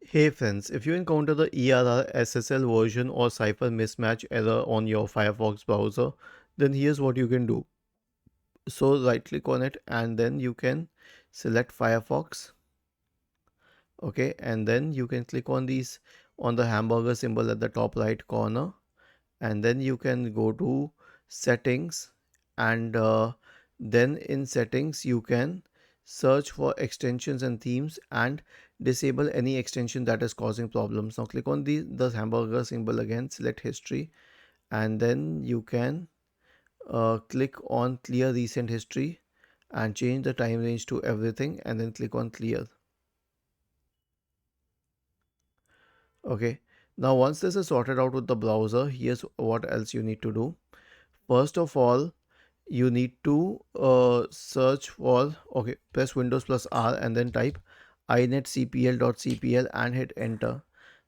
Hey friends, if you encounter the ERR SSL version or CIPHER mismatch error on your Firefox browser, then here's what you can do. So right click on it and then you can select Firefox. Okay, and then you can click on these on the hamburger symbol at the top right corner, and then you can go to settings, and then in settings you can search for extensions and themes and disable any extension that is causing problems. Now click on the hamburger symbol again, select history, and then you can click on clear recent history and change the time range to everything, and then click on clear. Okay, now once this is sorted out with the browser, here's what else you need to do. First of all, you need to search for, okay, press Windows plus R and then type inetcpl.cpl and hit enter.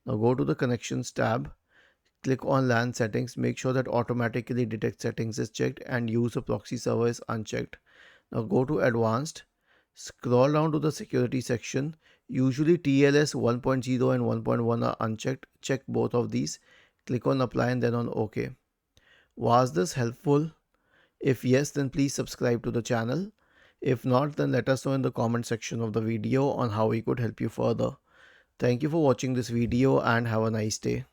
Now go to the connections tab, click on LAN settings, make sure that automatically detect settings is checked and use a proxy server is unchecked. Now go to advanced, scroll down to the security section. Usually TLS 1.0 and 1.1 are unchecked. Check both of these. Click on apply and then on OK. Was this helpful? If yes, then please subscribe to the channel. If not, then let us know in the comment section of the video on how we could help you further. Thank you for watching this video and have a nice day.